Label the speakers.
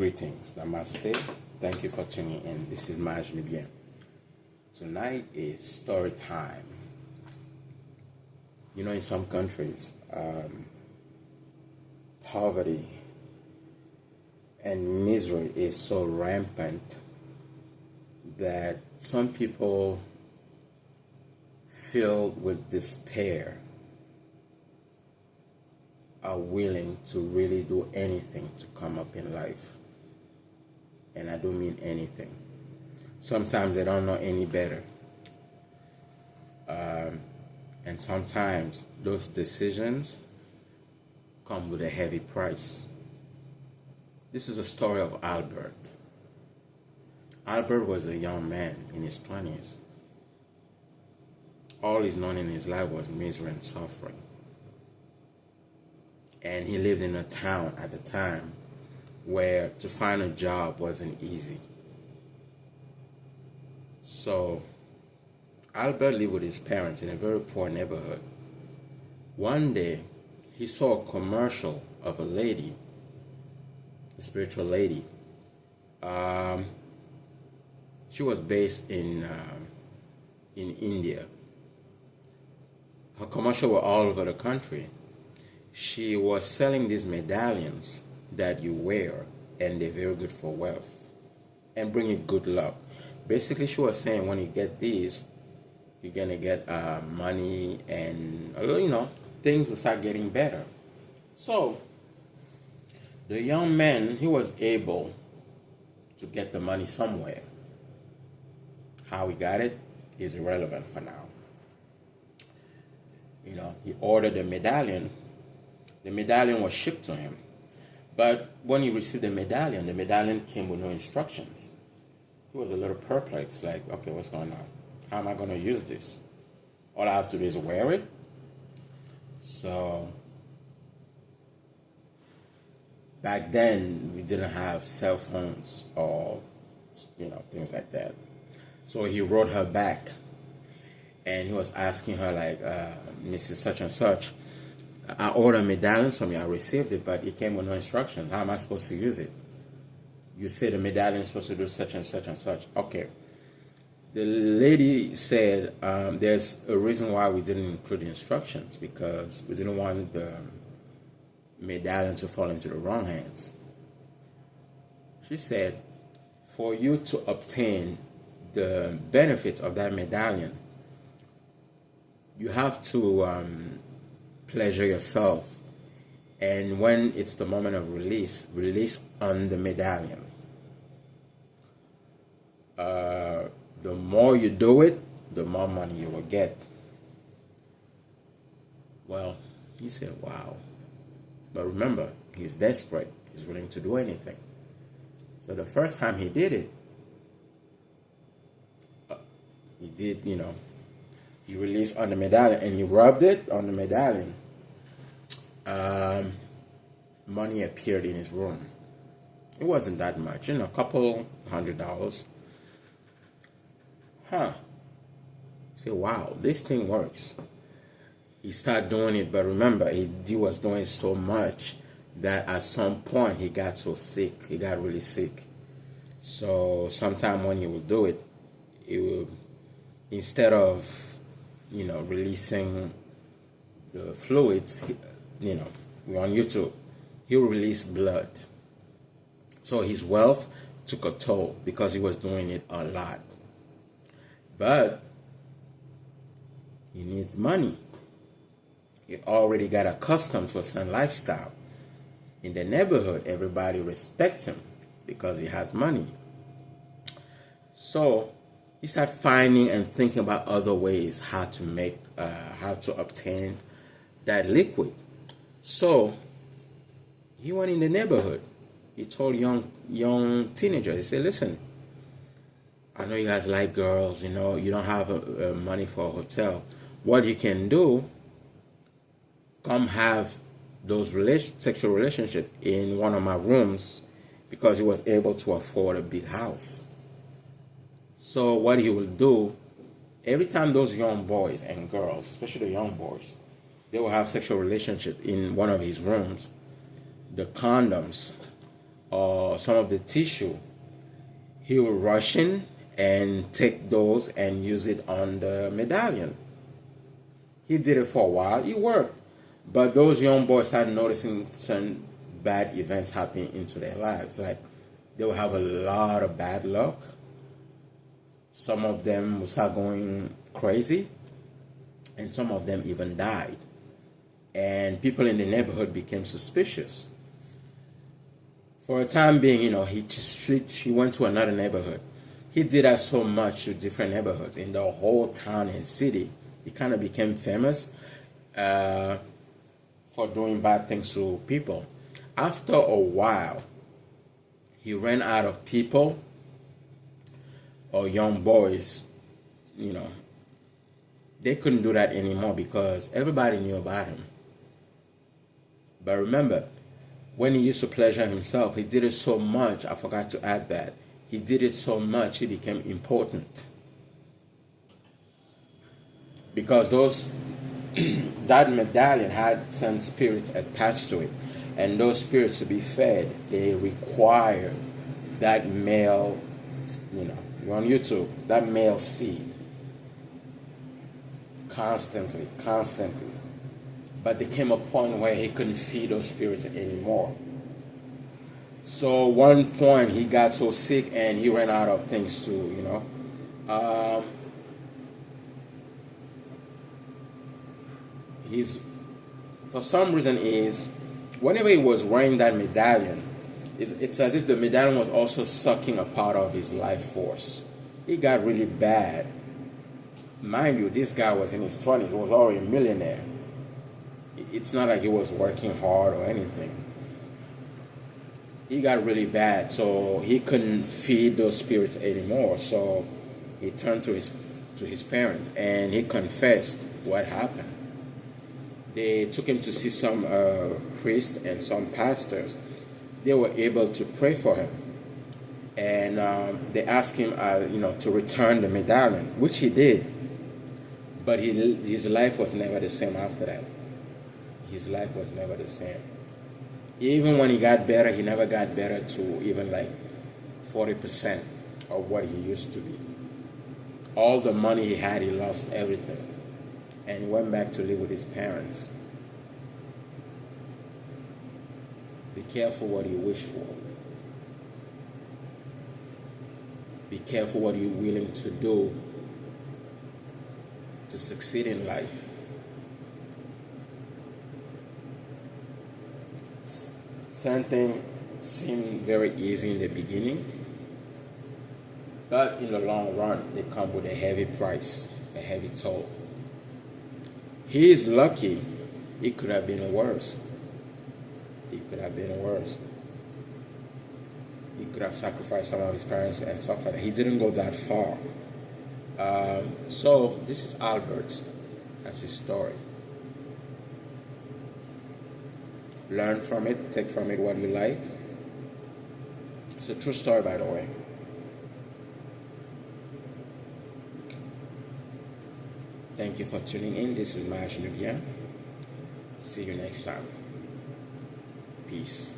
Speaker 1: Greetings, Namaste. Thank you for tuning in. This is Medallion. Tonight is story time. You know, in some countries, poverty and misery is so rampant that some people, filled with despair, are willing to really do anything to come up in life. And I do mean anything. Sometimes they don't know any better. And sometimes those decisions come with a heavy price. This is a story of Albert. Albert was a young man in his 20s. All he's known in his life was misery and suffering. And he lived in a town at the time where to find a job wasn't easy. So Albert lived with his parents in a very poor neighborhood. One day, he saw a commercial of a lady, a spiritual lady. She was based in India. Her commercials were all over the country. She was selling these medallions that you wear, and they're very good for wealth and bring you good luck. Basically, she was saying when you get these, you're gonna get money, and things will start getting better. So the young man, he was able to get the money somewhere. How he got it is irrelevant for now. He ordered a medallion. The medallion was shipped to him. But when he received the medallion came with no instructions. He was a little perplexed, like, okay, what's going on? How am I going to use this? All I have to do is wear it. So back then, we didn't have cell phones or, things like that. So he wrote her back, and he was asking her, like, Mrs. Such and Such, I ordered a medallion from you, I received it, but it came with no instructions. How am I supposed to use it? You say the medallion is supposed to do such and such and such. Okay. The lady said, there's a reason why we didn't include the instructions, because we didn't want the medallion to fall into the wrong hands. She said, for you to obtain the benefits of that medallion, you have to pleasure yourself, and when it's the moment of release on the medallion. The more you do it, the more money you will get. Well, he said, wow. But remember, he's desperate. He's willing to do anything. So the first time he did it, he released on the medallion and he rubbed it on the medallion. Money appeared in his room. It wasn't that much, a couple $100. He said, wow, this thing works. He started doing it, but remember, he was doing so much that at some point he got so sick. He got really sick. So sometime when he would do it, instead of releasing the fluids, we're on YouTube, he released blood. So his wealth took a toll because he was doing it a lot. But he needs money. He already got accustomed to a certain lifestyle. In the neighborhood, everybody respects him because he has money. So he started finding and thinking about other ways how to obtain that liquid. So he went in the neighborhood. He told young teenagers, he said, listen, I know you guys like girls, you don't have money for a hotel. What you can do, come have those sexual relationships in one of my rooms, because he was able to afford a big house. So what he will do, every time those young boys and girls, especially the young boys, they will have sexual relationships in one of his rooms, the condoms or some of the tissue, he will rush in and take those and use it on the medallion. He did it for a while. It worked. But those young boys started noticing certain bad events happening into their lives. Like they will have a lot of bad luck. Some of them will start going crazy. And some of them even died. And people in the neighborhood became suspicious. For a time being, he went to another neighborhood. He did that so much to different neighborhoods in the whole town and city. He kind of became famous for doing bad things to people. After a while, he ran out of people or young boys, they couldn't do that anymore because everybody knew about him. But remember, when he used to pleasure himself, he did it so much, I forgot to add that, he did it so much, he became important. Because that medallion had some spirits attached to it. And those spirits, to be fed, they require that male, you're on YouTube, that male seed. Constantly. But there came a point where he couldn't feed those spirits anymore. So one point he got so sick and he ran out of things to, for some reason whenever he was wearing that medallion, it's as if the medallion was also sucking a part of his life force. It got really bad. Mind you, this guy was in his 20s, he was already a millionaire. It's not like he was working hard or anything. He got really bad, so he couldn't feed those spirits anymore. So he turned to his parents and he confessed what happened. They took him to see some priests and some pastors. They were able to pray for him. And they asked him, to return the medallion, which he did. But his life was never the same after that. His life was never the same. Even when he got better, he never got better to even like 40% of what he used to be. All the money he had, he lost everything. And he went back to live with his parents. Be careful what you wish for. Be careful what you're willing to do to succeed in life. Something seemed very easy in the beginning, but in the long run, they come with a heavy price, a heavy toll. He is lucky. It could have been worse. It could have been worse. He could have sacrificed some of his parents and stuff like that. He didn't go that far. So this is Albert's. That's his story. Learn from it. Take from it what you like. It's a true story, by the way. Thank you for tuning in. This is Medallion. See you next time. Peace.